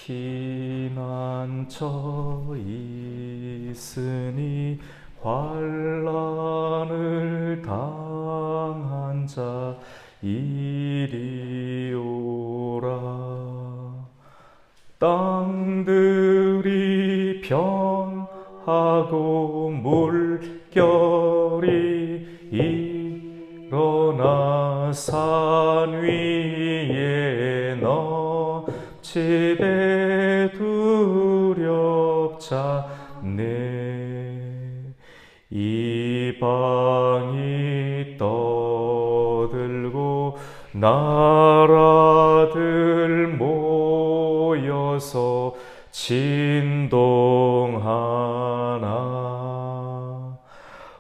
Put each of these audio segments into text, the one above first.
피난처 있으니 환난을 당한 자 이리 오라. 땅들이 변하고 물결이 일어나 산 위에 넘치되 두렵잖네. 이방이 떠들고 나라들 모여서 진동하나.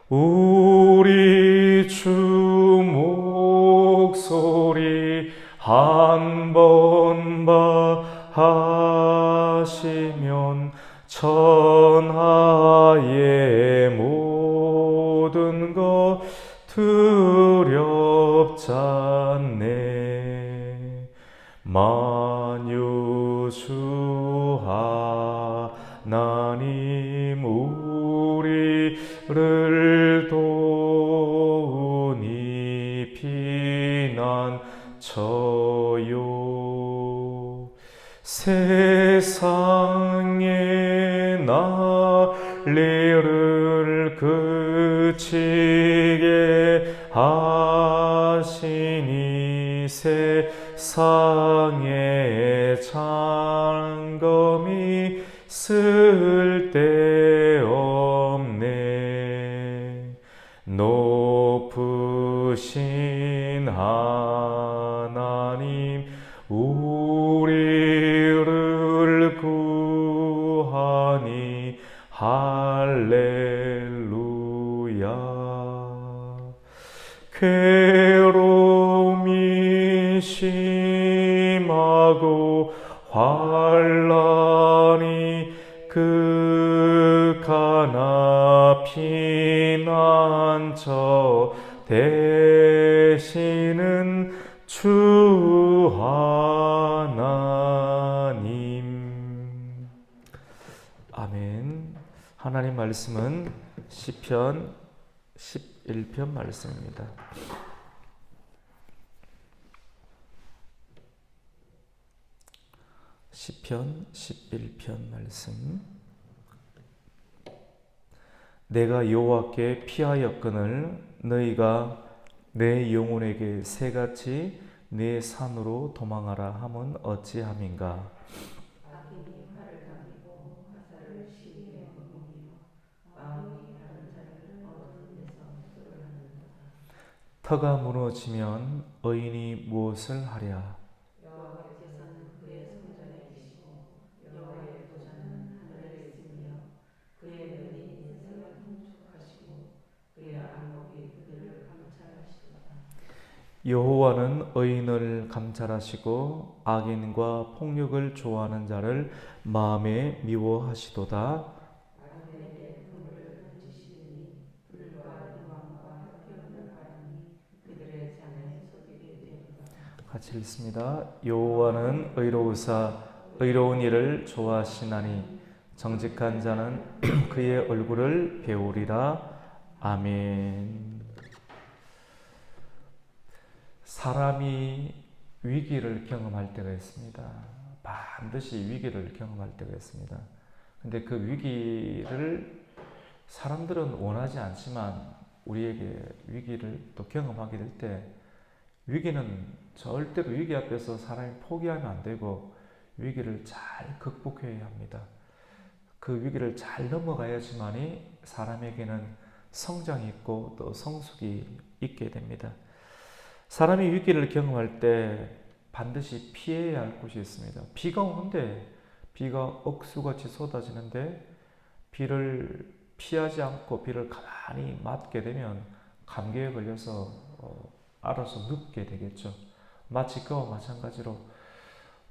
우리 주 목소리 한 번 하시면 천하의 모든 것 두렵잖네. 만유주 하나님 우리를 도우니 피난처요. 세상의 난리를 그치게 하시니 세상의 장검이 쓸데없네. 높으신 하나님 우리를 구하니 할렐루야. 괴로움이 심하고 환난이 극하나 피난처 되시는 주 하나님. 아멘. 하나님 말씀은 시편 11편 말씀입니다. 시편 11편 말씀. 내가 여호와께 피하였거늘 너희가 내 영혼에게 새같이 내 산으로 도망하라 함은 어찌함인가. 터가 무너지면 의인이 무엇을 하랴. 여호와께서는 그의 성전에 계시고 여호와의 보좌는 하늘에 있으며 그의 눈이 인생을 통촉하시고 그의 안목이 그들을 감찰하시도다. 여호와는 의인을 감찰하시고 악인과 폭력을 좋아하는 자를 마음에 미워하시도다. 악인에게 그물을 던지시니 불과 유황과 흙이 없는 바람이 그들의 잔에 쏟이게 되리라. 같이 읽습니다. 여호와는 의로우사 의로운 일을 좋아하시나니 정직한 자는 그의 얼굴을 배우리라. 아멘. 사람이 위기를 경험할 때가 있습니다. 반드시 위기를 경험할 때가 있습니다. 근데 그 위기를 사람들은 원하지 않지만 우리에게 위기를 또 경험하게 될 때 위기는 절대로 위기 앞에서 사람이 포기하면 안 되고 위기를 잘 극복해야 합니다. 그 위기를 잘 넘어가야지만이 사람에게는 성장이 있고 또 성숙이 있게 됩니다. 사람이 위기를 경험할 때 반드시 피해야 할 곳이 있습니다. 비가 오는데 비가 억수같이 쏟아지는데 비를 피하지 않고 비를 가만히 맞게 되면 감기에 걸려서 알아서 눕게 되겠죠. 마치 그와 마찬가지로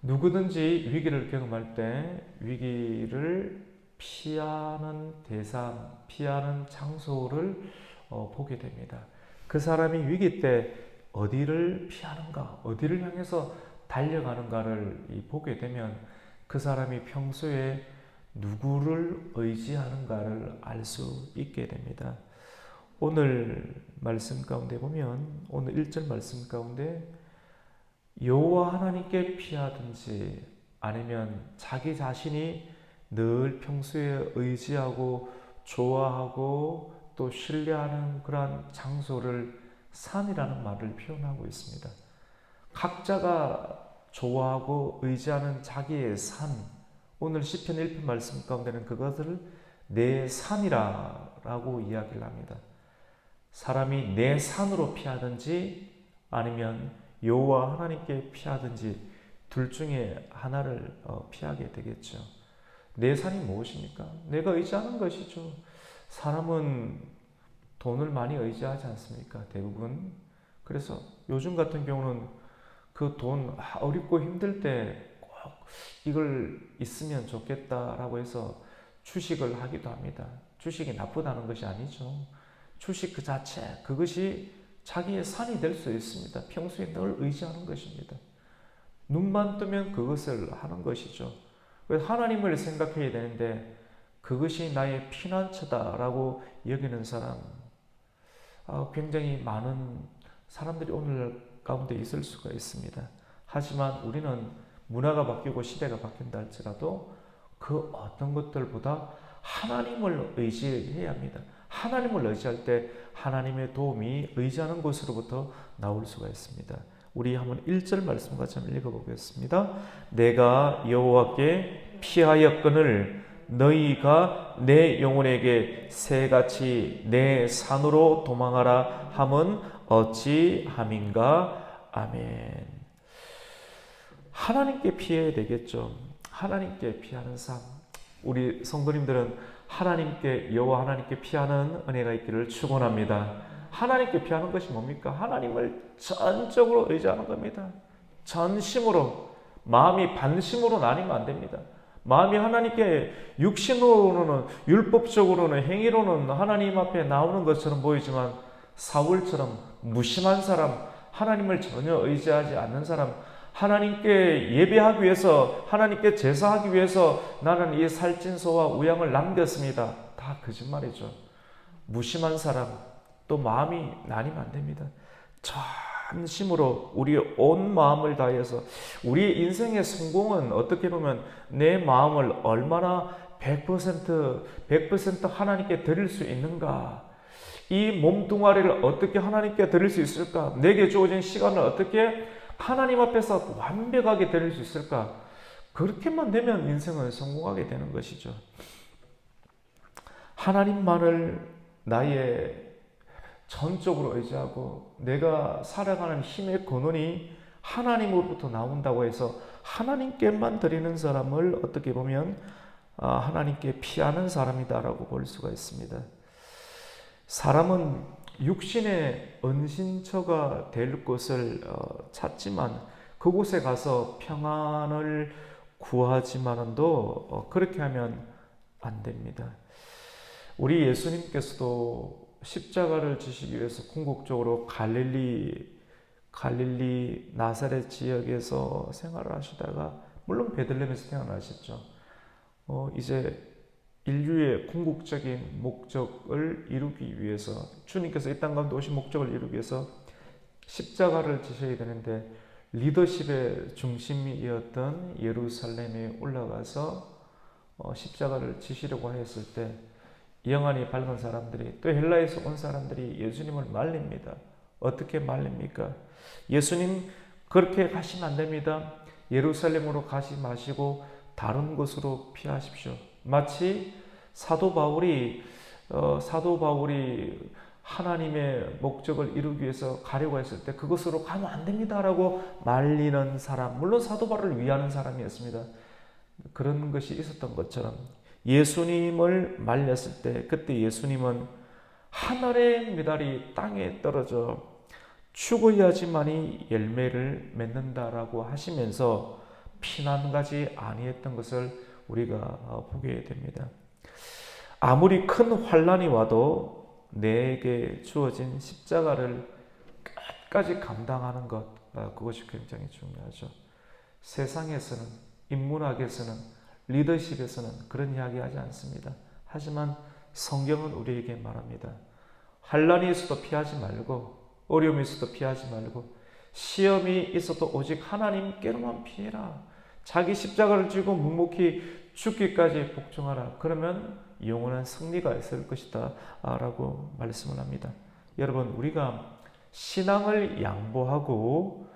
누구든지 위기를 경험할 때 위기를 피하는 대상, 피하는 장소를 보게 됩니다. 그 사람이 위기 때 어디를 피하는가, 어디를 향해서 달려가는가를 보게 되면 그 사람이 평소에 누구를 의지하는가를 알 수 있게 됩니다. 오늘 말씀 가운데 보면 오늘 1절 말씀 가운데 여호와 하나님께 피하든지 아니면 자기 자신이 늘 평소에 의지하고 좋아하고 또 신뢰하는 그러한 장소를 산이라는 말을 표현하고 있습니다. 각자가 좋아하고 의지하는 자기의 산, 오늘 시편 1편 말씀 가운데는 그것을 내 산이라고 이야기를 합니다. 사람이 내 산으로 피하든지 아니면 여호와 하나님께 피하든지 둘 중에 하나를 피하게 되겠죠. 내 산이 무엇입니까? 내가 의지하는 것이죠. 사람은 돈을 많이 의지하지 않습니까? 대부분. 그래서 요즘 같은 경우는 그 돈 어렵고 힘들 때 꼭 이걸 있으면 좋겠다라고 해서 주식을 하기도 합니다. 주식이 나쁘다는 것이 아니죠. 주식 그 자체, 그것이 자기의 산이 될 수 있습니다. 평소에 늘 의지하는 것입니다. 눈만 뜨면 그것을 하는 것이죠. 그래서 하나님을 생각해야 되는데 그것이 나의 피난처다라고 여기는 사람, 굉장히 많은 사람들이 오늘 가운데 있을 수가 있습니다. 하지만 우리는 문화가 바뀌고 시대가 바뀐다 할지라도 그 어떤 것들보다 하나님을 의지해야 합니다. 하나님을 의지할 때 하나님의 도움이 의지하는 곳으로부터 나올 수가 있습니다. 우리 한번 1절 말씀 같이 한번 읽어보겠습니다. 내가 여호와께 피하였거늘 너희가 내 영혼에게 새같이 내 산으로 도망하라 함은 어찌함인가. 아멘. 하나님께 피해야 되겠죠. 하나님께 피하는 삶. 우리 성도님들은 하나님께 여호와 하나님께 피하는 은혜가 있기를 축원합니다. 하나님께 피하는 것이 뭡니까? 하나님을 전적으로 의지하는 겁니다. 전심으로, 마음이 반심으로 나뉘면 안 됩니다. 마음이 하나님께 육신으로는 율법적으로는 행위로는 하나님 앞에 나오는 것처럼 보이지만 사울처럼 무심한 사람, 하나님을 전혀 의지하지 않는 사람, 하나님께 예배하기 위해서 하나님께 제사하기 위해서 나는 이 살찐 소와 우양을 남겼습니다. 다 거짓말이죠. 무심한 사람, 또 마음이 나뉘면 안 됩니다. 전심으로 우리 온 마음을 다해서 우리 인생의 성공은 어떻게 보면 내 마음을 얼마나 100% 하나님께 드릴 수 있는가, 이 몸뚱아리를 어떻게 하나님께 드릴 수 있을까, 내게 주어진 시간을 어떻게 하나님 앞에서 완벽하게 드릴 수 있을까, 그렇게만 되면 인생은 성공하게 되는 것이죠. 하나님만을 나의 전적으로 의지하고 내가 살아가는 힘의 근원이 하나님으로부터 나온다고 해서 하나님께만 드리는 사람을 어떻게 보면 하나님께 피하는 사람이다라고 볼 수가 있습니다. 사람은 육신의 은신처가 될 곳을 찾지만 그곳에 가서 평안을 구하지만도 그렇게 하면 안 됩니다. 우리 예수님께서도 십자가를 지시기 위해서 궁극적으로 갈릴리 나사렛 지역에서 생활을 하시다가 물론 베들레헴에서 태어나셨죠. 이제 인류의 궁극적인 목적을 이루기 위해서 주님께서 이 땅 가운데 오신 목적을 이루기 위해서 십자가를 지셔야 되는데 리더십의 중심이었던 예루살렘에 올라가서 십자가를 지시려고 했을 때 영안이 밝은 사람들이, 또 헬라에서 온 사람들이 예수님을 말립니다. 어떻게 말립니까? 예수님 그렇게 가시면 안 됩니다. 예루살렘으로 가지 마시고 다른 곳으로 피하십시오. 마치 사도 바울이 하나님의 목적을 이루기 위해서 가려고 했을 때 그곳으로 가면 안 됩니다라고 말리는 사람, 물론 사도 바울을 위하는 사람이었습니다. 그런 것이 있었던 것처럼 예수님을 말렸을 때 그때 예수님은 하늘의 메달이 땅에 떨어져 죽어야지만이 열매를 맺는다라고 하시면서 피난가지 아니했던 것을 우리가 보게 됩니다. 아무리 큰 환난이 와도 내게 주어진 십자가를 끝까지 감당하는 것, 그것이 굉장히 중요하죠. 세상에서는 인문학에서는, 리더십에서는 그런 이야기 하지 않습니다. 하지만 성경은 우리에게 말합니다. 환난이 있어도 피하지 말고, 어려움이 있어도 피하지 말고, 시험이 있어도 오직 하나님께로만 피해라. 자기 십자가를 지고 묵묵히 죽기까지 복종하라. 그러면 영원한 승리가 있을 것이다 라고 말씀을 합니다. 여러분, 우리가 신앙을 양보하고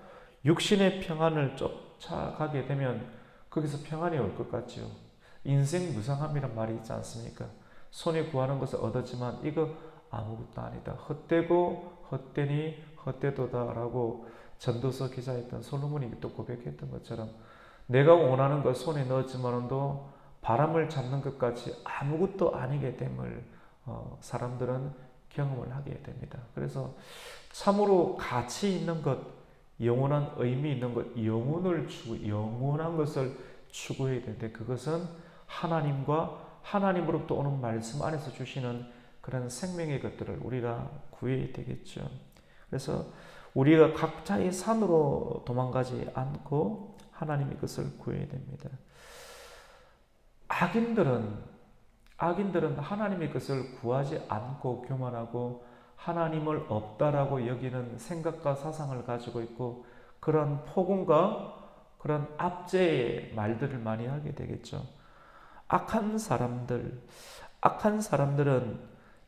육신의 평안을 쫓아가게 되면 거기서 평안이 올 것 같지요. 인생 무상함이란 말이 있지 않습니까? 손에 구하는 것을 얻었지만 이거 아무것도 아니다. 헛되고 헛되니 헛되도다 라고 전도서 기자였던 솔로몬이 또 고백했던 것처럼 내가 원하는 것 손에 넣었지만도 바람을 잡는 것까지 아무것도 아니게 됨을 사람들은 경험을 하게 됩니다. 그래서 참으로 가치 있는 것, 영원한 의미 있는 것, 영원한 것을 추구해야 되는데 그것은 하나님으로부터 오는 말씀 안에서 주시는 그런 생명의 것들을 우리가 구해야 되겠죠. 그래서 우리가 각자의 산으로 도망가지 않고 하나님의 것을 구해야 됩니다. 악인들은 하나님의 것을 구하지 않고 교만하고 하나님을 없다라고 여기는 생각과 사상을 가지고 있고 그런 폭언과 그런 압제의 말들을 많이 하게 되겠죠. 악한 사람들은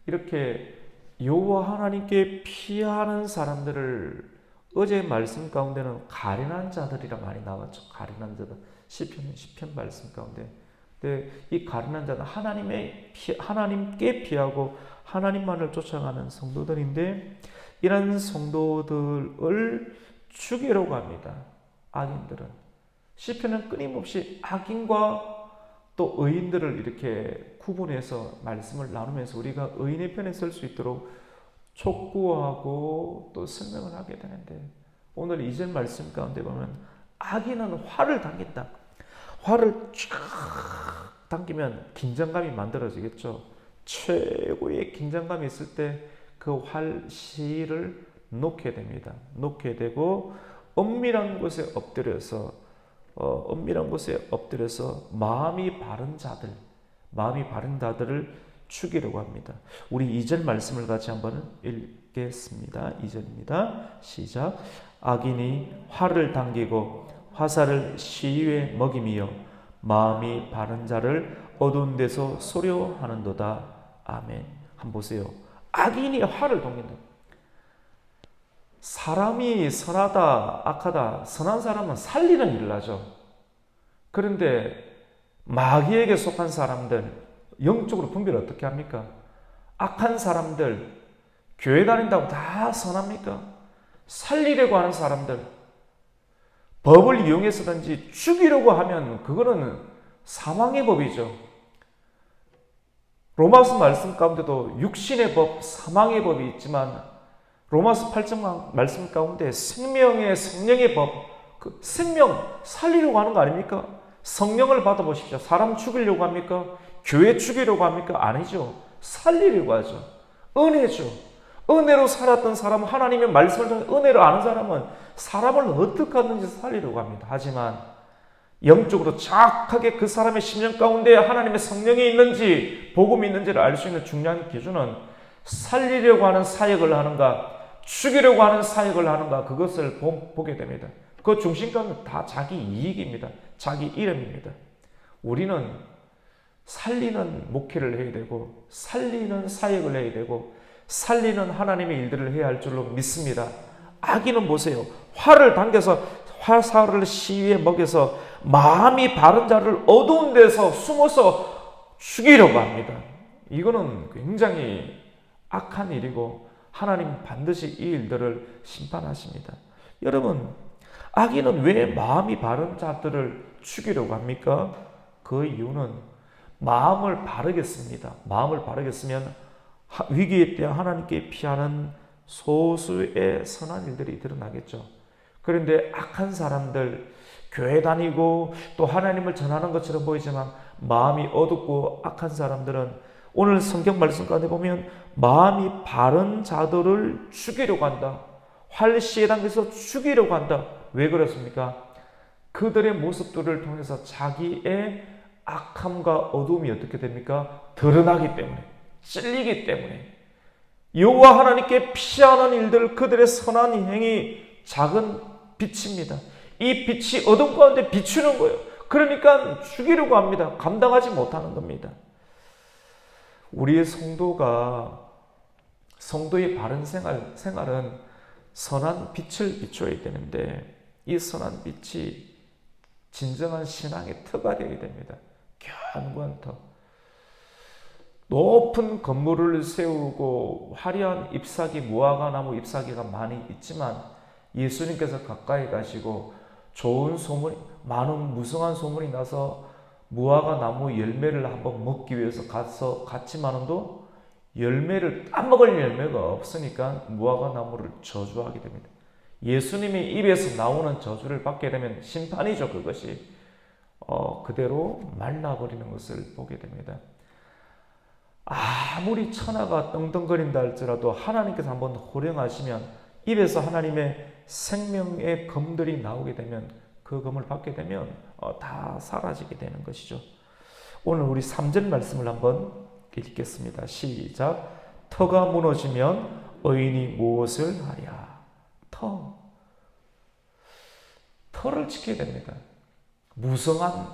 이렇게 여호와 하나님께 피하는 사람들을 어제 말씀 가운데는 가련한 자들이라 많이 나왔죠. 가련한 자들. 시편 말씀 가운데. 근데 이 가련한 자는 하나님께 피하고 하나님만을 쫓아가는 성도들인데 이런 성도들을 죽이려고 합니다. 악인들은. 시편은 끊임없이 악인과 또 의인들을 이렇게 구분해서 말씀을 나누면서 우리가 의인의 편에 설 수 있도록 촉구하고 또 설명을 하게 되는데 오늘 2절 말씀 가운데 보면 악인은 활을 당긴다. 활을 쫙 당기면 긴장감이 만들어지겠죠. 최고의 긴장감이 있을 때 그 활 실을 놓게 됩니다. 놓게 되고 엄밀한 곳에 엎드려서 마음이 바른 자들을 죽이려고 합니다. 우리 2절 말씀을 같이 한번 읽겠습니다. 2절입니다. 시작. 악인이 활을 당기고 화살을 시위에 먹이며 마음이 바른 자를 어두운 데서 소려하는도다. 아멘. 한번 보세요. 악인이 활을 당긴다. 사람이 선하다, 악하다, 선한 사람은 살리는 일을 하죠. 그런데 마귀에게 속한 사람들, 영적으로 분별을 어떻게 합니까? 악한 사람들, 교회 다닌다고 다 선합니까? 살리려고 하는 사람들, 법을 이용해서든지 죽이려고 하면 그거는 사망의 법이죠. 로마서 말씀 가운데도 육신의 법, 사망의 법이 있지만 로마서 8장 말씀 가운데 생명의 성령의 법, 그 생명 살리려고 하는 거 아닙니까? 성령을 받아보십시오. 사람 죽이려고 합니까? 교회 죽이려고 합니까? 아니죠. 살리려고 하죠. 은혜죠. 은혜로 살았던 사람은 하나님의 말씀을 통해 은혜로 아는 사람은 사람을 어떻게 하든지 살리려고 합니다. 하지만 영적으로 정확하게 그 사람의 심령 가운데 하나님의 성령이 있는지 복음이 있는지를 알 수 있는 중요한 기준은 살리려고 하는 사역을 하는가 죽이려고 하는 사역을 하는가 그것을 보게 됩니다. 그 중심가는 다 자기 이익입니다. 자기 이름입니다. 우리는 살리는 목회를 해야 되고 살리는 사역을 해야 되고 살리는 하나님의 일들을 해야 할 줄로 믿습니다. 악인은 보세요. 활을 당겨서 화살을 시위에 먹여서 마음이 바른 자를 어두운 데서 숨어서 죽이려고 합니다. 이거는 굉장히 악한 일이고 하나님 반드시 이 일들을 심판하십니다. 여러분, 악인은 왜 마음이 바른 자들을 죽이려고 합니까? 그 이유는 마음을 바르게 씁니다. 마음을 바르게 쓰면 위기에 때 하나님께 피하는 소수의 선한 일들이 드러나겠죠. 그런데 악한 사람들, 교회 다니고 또 하나님을 전하는 것처럼 보이지만 마음이 어둡고 악한 사람들은 오늘 성경 말씀 가운데 보면 마음이 바른 자들을 죽이려고 한다. 활시에 당겨서 죽이려고 한다. 왜 그렇습니까? 그들의 모습들을 통해서 자기의 악함과 어두움이 어떻게 됩니까? 드러나기 때문에, 찔리기 때문에 여호와 하나님께 피하는 일들, 그들의 선한 행위 작은 빛입니다. 이 빛이 어둠 가운데 비추는 거예요. 그러니까 죽이려고 합니다. 감당하지 못하는 겁니다. 우리의 성도의 바른 생활은 선한 빛을 비춰야 되는데 이 선한 빛이 진정한 신앙의 터가 되어야 됩니다. 견고한 터. 높은 건물을 세우고 화려한 잎사귀, 무화과나무 잎사귀가 많이 있지만 예수님께서 가까이 가시고 좋은 소문, 많은 무성한 소문이 나서 무화과나무 열매를 한번 먹기 위해서 갔지만도 따먹을 열매가 없으니까 무화과나무를 저주하게 됩니다. 예수님이 입에서 나오는 저주를 받게 되면 심판이죠. 그것이 그대로 말라버리는 것을 보게 됩니다. 아무리 천하가 떵떵거린다 할지라도 하나님께서 한번 호령하시면 입에서 하나님의 생명의 검들이 나오게 되면 그 검을 받게 되면 다 사라지게 되는 것이죠. 오늘 우리 3절 말씀을 한번 읽겠습니다. 시작. 터가 무너지면 의인이 무엇을 하랴. 터를 지켜야 됩니다. 무성한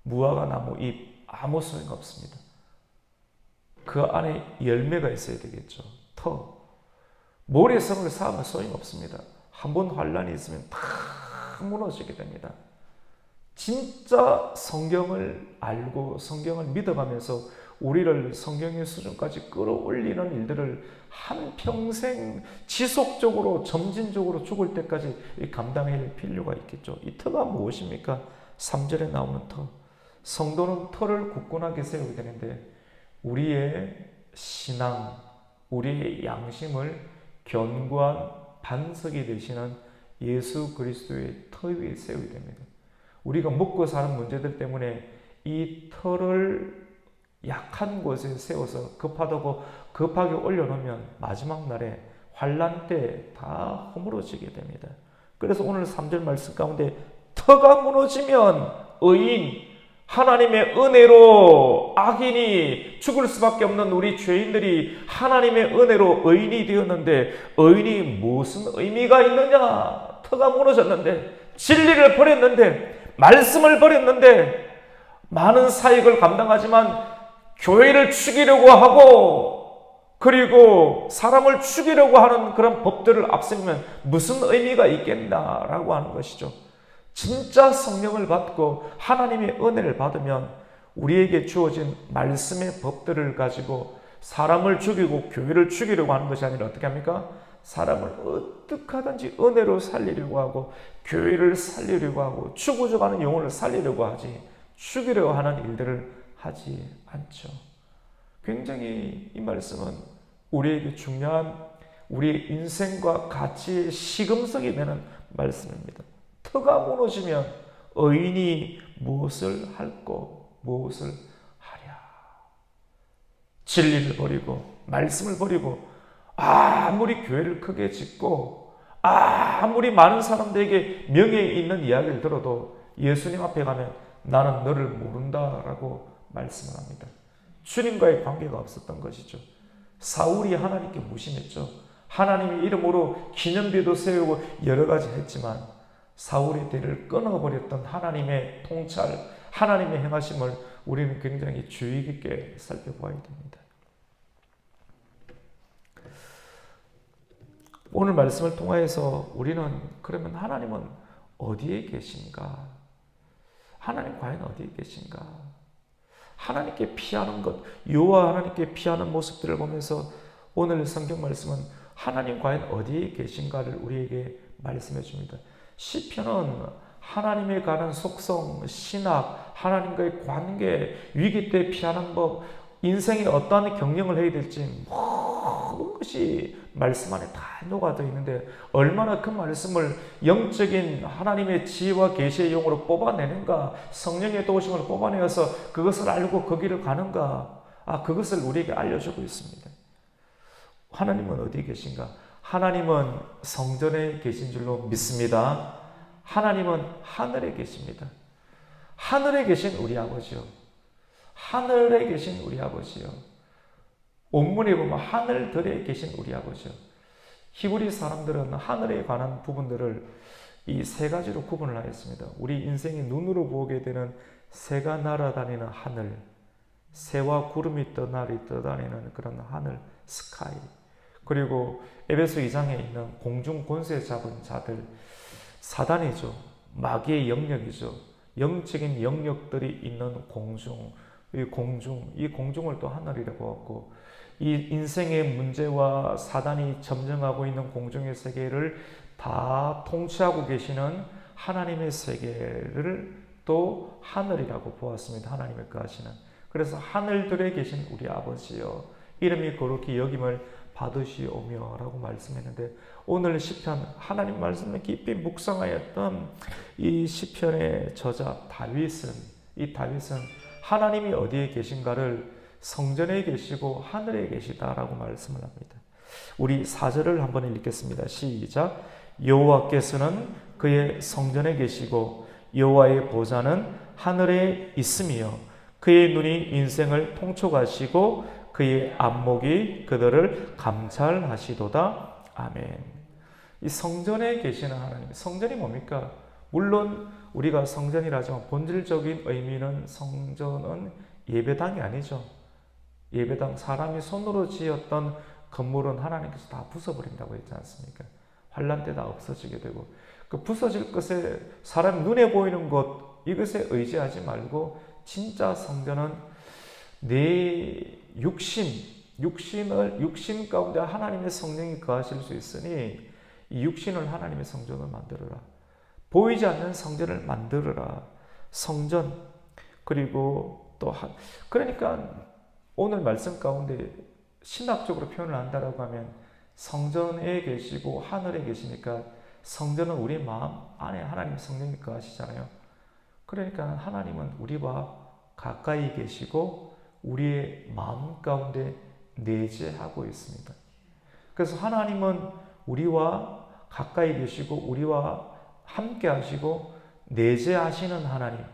무화과나무 잎 아무 소용 없습니다. 그 안에 열매가 있어야 되겠죠. 터. 모래성을 쌓으면 소용없습니다. 한번 환란이 있으면 다 무너지게 됩니다. 진짜 성경을 알고 성경을 믿어가면서 우리를 성경의 수준까지 끌어올리는 일들을 한평생 지속적으로 점진적으로 죽을 때까지 감당해야 할 필요가 있겠죠. 이 터가 무엇입니까? 3절에 나오는 터. 성도는 터를 굳건하게 세우게 되는데 우리의 신앙, 우리의 양심을 견고한 반석이 되시는 예수 그리스도의 터 위에 세우게 됩니다. 우리가 먹고 사는 문제들 때문에 이 터를 약한 곳에 세워서 급하다고 급하게 올려놓으면 마지막 날에 환난 때 다 허물어지게 됩니다. 그래서 오늘 3절 말씀 가운데 터가 무너지면 의인, 하나님의 은혜로 악인이 죽을 수밖에 없는 우리 죄인들이 하나님의 은혜로 의인이 되었는데 의인이 무슨 의미가 있느냐? 터가 무너졌는데 진리를 버렸는데 말씀을 버렸는데 많은 사역을 감당하지만 교회를 죽이려고 하고 그리고 사람을 죽이려고 하는 그런 법들을 앞세우면 무슨 의미가 있겠나라고 하는 것이죠. 진짜 성령을 받고 하나님의 은혜를 받으면 우리에게 주어진 말씀의 법들을 가지고 사람을 죽이고 교회를 죽이려고 하는 것이 아니라 어떻게 합니까? 사람을 어떻게 하든지 은혜로 살리려고 하고 교회를 살리려고 하고 죽어져가는 영혼을 살리려고 하지 죽이려고 하는 일들을 하지 않죠. 굉장히 이 말씀은 우리에게 중요한 우리의 인생과 가치의 시금석이 되는 말씀입니다. 터가 무너지면 의인이 무엇을 할꼬 무엇을 하랴. 진리를 버리고 말씀을 버리고 아무리 교회를 크게 짓고 아무리 많은 사람들에게 명예 있는 이야기를 들어도 예수님 앞에 가면 나는 너를 모른다라고 말씀을 합니다. 주님과의 관계가 없었던 것이죠. 사울이 하나님께 무심했죠. 하나님의 이름으로 기념비도 세우고 여러 가지 했지만 사울의 대를 끊어버렸던 하나님의 통찰, 하나님의 행하심을 우리는 굉장히 주의 깊게 살펴봐야 됩니다. 오늘 말씀을 통하여서 우리는 그러면 하나님은 어디에 계신가? 하나님 과연 어디에 계신가? 하나님께 피하는 것, 여호와 하나님께 피하는 모습들을 보면서 오늘 성경 말씀은 하나님 과연 어디에 계신가를 우리에게 말씀해 줍니다. 시편은 하나님에 관한 속성, 신학, 하나님과의 관계, 위기 때 피하는 법, 인생에 어떠한 경영을 해야 될지 모든 것이 말씀 안에 다 녹아져 있는데 얼마나 그 말씀을 영적인 하나님의 지혜와 계시의 용으로 뽑아내는가, 성령의 도우심을 뽑아내어서 그것을 알고 그 길을 가는가, 그것을 우리에게 알려주고 있습니다. 하나님은 어디 계신가? 하나님은 성전에 계신 줄로 믿습니다. 하나님은 하늘에 계십니다. 하늘에 계신 우리 아버지요. 하늘에 계신 우리 아버지요. 원문에 보면 하늘들에 계신 우리 아버지요. 히브리 사람들은 하늘에 관한 부분들을 이 세 가지로 구분을 하였습니다. 우리 인생의 눈으로 보게 되는 새가 날아다니는 하늘, 새와 구름이 떠다니는 그런 하늘, 스카이. 그리고 에베소 2장에 있는 공중 권세 잡은 자들, 사단이죠. 마귀의 영역이죠. 영적인 영역들이 있는 공중, 이 공중을 또 하늘이라고 하고, 이 인생의 문제와 사단이 점령하고 있는 공중의 세계를 다 통치하고 계시는 하나님의 세계를 또 하늘이라고 보았습니다. 하나님의 거하시는. 그래서 하늘들에 계신 우리 아버지여 이름이 거룩히 여김을 받으시오며 라고 말씀했는데, 오늘 시편 하나님 말씀을 깊이 묵상하였던 이 시편의 저자 다윗은 하나님이 어디에 계신가를 성전에 계시고 하늘에 계시다라고 말씀을 합니다. 우리 4절을 한번 읽겠습니다. 시작. 여호와께서는 그의 성전에 계시고 여호와의 보좌는 하늘에 있으며 그의 눈이 인생을 통촉하시고 그의 안목이 그들을 감찰하시도다. 아멘. 이 성전에 계시는 하나님, 성전이 뭡니까? 물론 우리가 성전이라 하지만 본질적인 의미는 성전은 예배당이 아니죠. 예배당, 사람이 손으로 지었던 건물은 하나님께서 다 부숴버린다고 했지 않습니까? 환란 때 다 없어지게 되고, 그 부서질 것에 사람 눈에 보이는 것 이것에 의지하지 말고 진짜 성전은 내 육신 가운데 하나님의 성령이 거하실 수 있으니 이 육신을 하나님의 성전을 만들어라. 보이지 않는 성전을 만들어라. 성전. 그리고 또 그러니까 오늘 말씀 가운데 신학적으로 표현을 한다라고 하면 성전에 계시고 하늘에 계시니까 성전은 우리 마음 안에 하나님의 성령이 거하시잖아요. 그러니까 하나님은 우리와 가까이 계시고 우리의 마음 가운데 내재하고 있습니다. 그래서 하나님은 우리와 가까이 계시고 우리와 함께 하시고 내재하시는 하나님.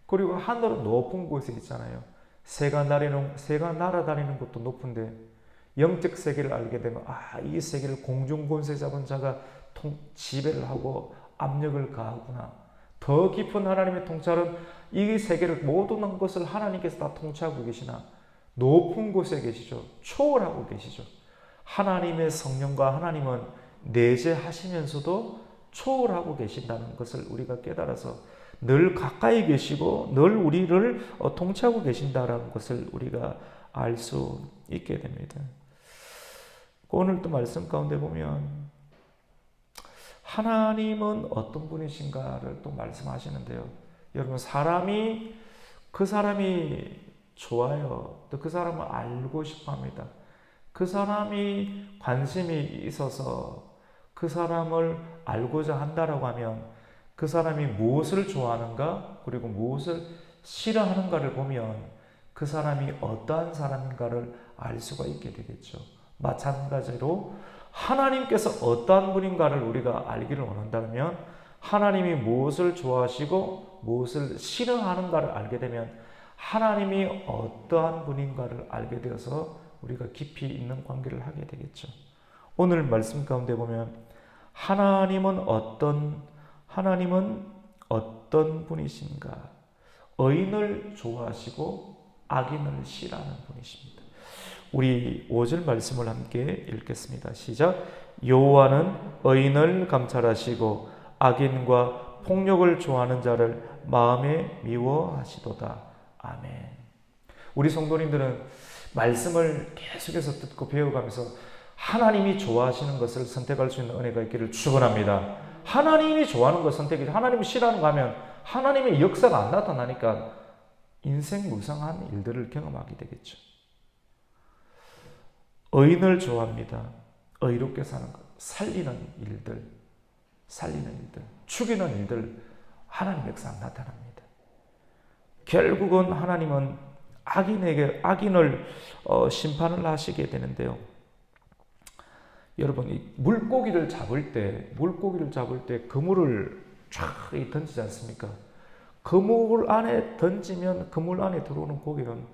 그리고 하늘은 높은 곳에 있잖아요. 새가 날아다니는 것도 높은데 영적 세계를 알게 되면 이 세계를 공중 권세 잡은 자가 지배를 하고 압력을 가하구나. 더 깊은 하나님의 통찰은 이 세계를 모든 것을 하나님께서 다 통치하고 계시나 높은 곳에 계시죠. 초월하고 계시죠. 하나님의 성령과 하나님은 내재하시면서도 초월하고 계신다는 것을 우리가 깨달아서 늘 가까이 계시고 늘 우리를 통치하고 계신다는 것을 우리가 알 수 있게 됩니다. 오늘 또 말씀 가운데 보면 하나님은 어떤 분이신가를 또 말씀하시는데요. 여러분, 그 사람이 좋아요. 또 그 사람을 알고 싶어 합니다. 그 사람이 관심이 있어서 그 사람을 알고자 한다라고 하면 그 사람이 무엇을 좋아하는가 그리고 무엇을 싫어하는가를 보면 그 사람이 어떠한 사람인가를 알 수가 있게 되겠죠. 마찬가지로 하나님께서 어떠한 분인가를 우리가 알기를 원한다면 하나님이 무엇을 좋아하시고 무엇을 싫어하는가를 알게 되면 하나님이 어떠한 분인가를 알게 되어서 우리가 깊이 있는 관계를 하게 되겠죠. 오늘 말씀 가운데 보면 하나님은 어떤 분이신가? 의인을 좋아하시고 악인을 싫어하는 분이십니다. 우리 5절 말씀을 함께 읽겠습니다. 시작. 여호와는 의인을 감찰하시고 악인과 폭력을 좋아하는 자를 마음에 미워하시도다. 아멘. 우리 성도님들은 말씀을 계속해서 듣고 배워가면서 하나님이 좋아하시는 것을 선택할 수 있는 은혜가 있기를 축원합니다. 하나님이 좋아하는 것 선택해, 하나님이 싫어하는 거 하면 하나님의 역사가 안 나타나니까 인생 무상한 일들을 경험하게 되겠죠. 의인을 좋아합니다. 의롭게 사는 것, 살리는 일들, 죽이는 일들, 하나님의 역사가 나타납니다. 결국은 하나님은 악인을 심판을 하시게 되는데요. 여러분, 이 물고기를 잡을 때 그물을 쫙 던지지 않습니까? 그물 안에 던지면 그물 안에 들어오는 고기는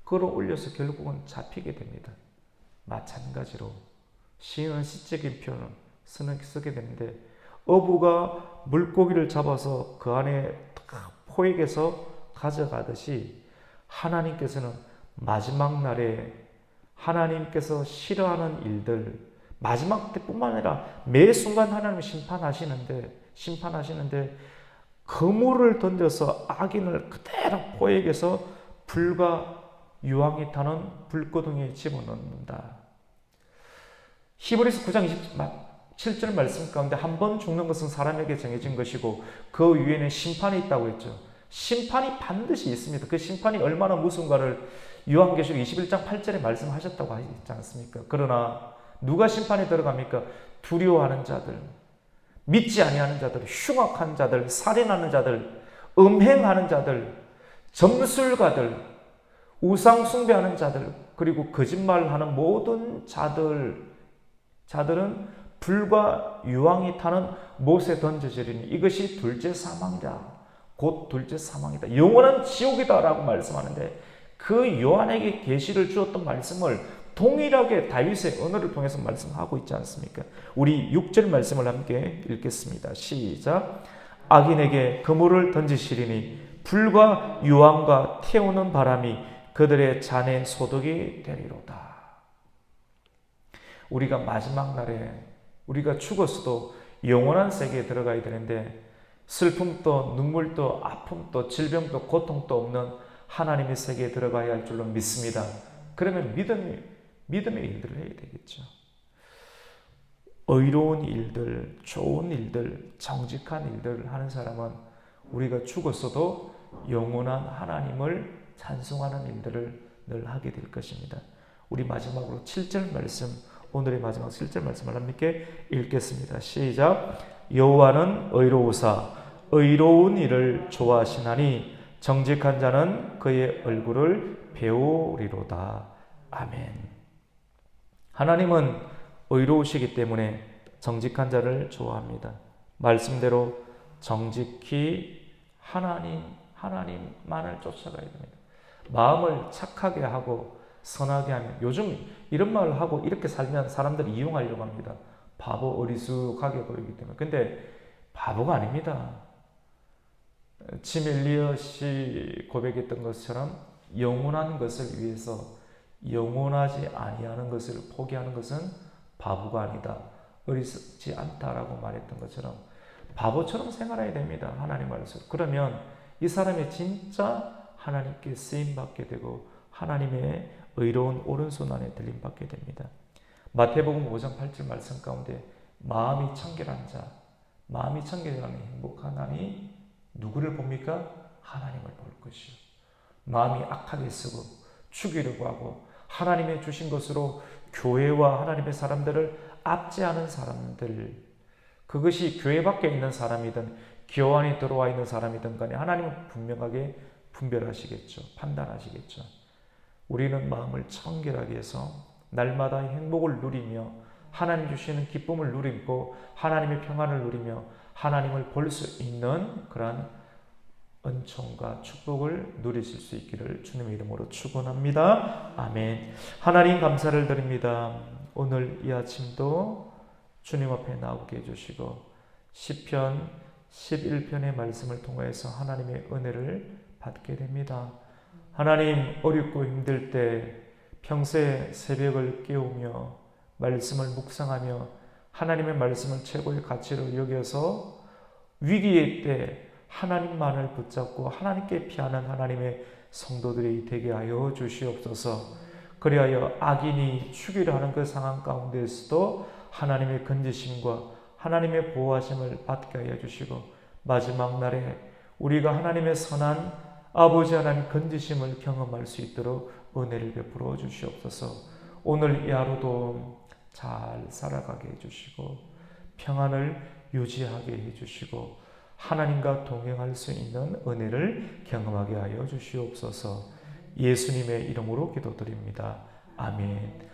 끌어올려서 결국은 잡히게 됩니다. 마찬가지로 시인은 시적인 표현을 쓰게 되는데 어부가 물고기를 잡아서 그 안에 포획해서 가져가듯이 하나님께서는 마지막 날에 하나님께서 싫어하는 일들, 마지막 때뿐만 아니라 매 순간 하나님을 심판하시는데 그물을 던져서 악인을 그대로 포획해서 불과 유황이 타는 불구덩이에 집어넣는다. 히브리서 9장 27절 말씀 가운데 한 번 죽는 것은 사람에게 정해진 것이고 그 위에는 심판이 있다고 했죠. 심판이 반드시 있습니다. 그 심판이 얼마나 무서운가를 요한계시록 21장 8절에 말씀하셨다고 하지 않습니까? 그러나 누가 심판에 들어갑니까? 두려워하는 자들, 믿지 아니하는 자들, 흉악한 자들, 살인하는 자들, 음행하는 자들, 점술가들, 우상 숭배하는 자들, 그리고 거짓말하는 모든 자들은 불과 유황이 타는 못에 던져지리니 이것이 둘째 사망이다. 곧 둘째 사망이다. 영원한 지옥이다라고 말씀하는데 그 요한에게 계시를 주었던 말씀을 동일하게 다윗의 언어를 통해서 말씀하고 있지 않습니까? 우리 6절 말씀을 함께 읽겠습니다. 시작. 악인에게 그물을 던지시리니 불과 유황과 태우는 바람이 그들의 잔에 소독이 되리로다. 우리가 마지막 날에 우리가 죽었어도 영원한 세계에 들어가야 되는데 슬픔도 눈물도 아픔도 질병도 고통도 없는 하나님의 세계에 들어가야 할 줄로 믿습니다. 그러면 믿음의 일들을 해야 되겠죠. 의로운 일들, 좋은 일들, 정직한 일들을 하는 사람은 우리가 죽었어도 영원한 하나님을 찬송하는 일들을 늘 하게 될 것입니다. 우리 마지막으로 7절 말씀, 오늘의 마지막 7절 말씀을 함께 읽겠습니다. 시작. 여호와는 의로우사 의로운 일을 좋아하시나니 정직한 자는 그의 얼굴을 배우리로다. 아멘. 하나님은 의로우시기 때문에 정직한 자를 좋아합니다. 말씀대로 정직히 하나님만을 쫓아가야 됩니다. 마음을 착하게 하고 선하게 하면, 요즘 이런 말을 하고 이렇게 살면 사람들이 이용하려고 합니다. 바보 어리숙하게 보이기 때문에. 근데 바보가 아닙니다. 짐 엘리엇이 고백했던 것처럼 영원한 것을 위해서 영원하지 아니하는 것을 포기하는 것은 바보가 아니다. 어리석지 않다라고 말했던 것처럼 바보처럼 생활해야 됩니다. 하나님 말씀. 그러면 이 사람이 진짜 하나님께 쓰임받게 되고 하나님의 의로운 오른손 안에 들림받게 됩니다. 마태복음 5장 8절 말씀 가운데 마음이 청결한 자, 마음이 청결한 행복한 하나님 누구를 봅니까? 하나님을 볼 것이요. 마음이 악하게 쓰고 죽이려고 하고 하나님의 주신 것으로 교회와 하나님의 사람들을 압제하는 사람들, 그것이 교회 밖에 있는 사람이든 교회 안에 들어와 있는 사람이든 간에 하나님은 분명하게 분별하시겠죠. 판단하시겠죠. 우리는 마음을 청결하게 해서 날마다 행복을 누리며 하나님 주시는 기쁨을 누리고 하나님의 평안을 누리며 하나님을 볼 수 있는 그러한 은총과 축복을 누리실 수 있기를 주님의 이름으로 축원합니다. 아멘. 하나님 감사를 드립니다. 오늘 이 아침도 주님 앞에 나오게 해주시고 시편 11편의 말씀을 통해서 하나님의 은혜를 받게 됩니다. 하나님, 어렵고 힘들 때 평소에 새벽을 깨우며 말씀을 묵상하며 하나님의 말씀을 최고의 가치로 여겨서 위기의 때 하나님만을 붙잡고 하나님께 피하는 하나님의 성도들이 되게 하여 주시옵소서. 그리하여 악인이 죽이려 하는 그 상황 가운데에서도 하나님의 건지심과 하나님의 보호하심을 받게 하여 주시고 마지막 날에 우리가 하나님의 선한 아버지 하나님 건지심을 경험할 수 있도록 은혜를 베풀어 주시옵소서. 오늘 이 하루도 잘 살아가게 해주시고 평안을 유지하게 해주시고 하나님과 동행할 수 있는 은혜를 경험하게 하여 주시옵소서. 예수님의 이름으로 기도드립니다. 아멘.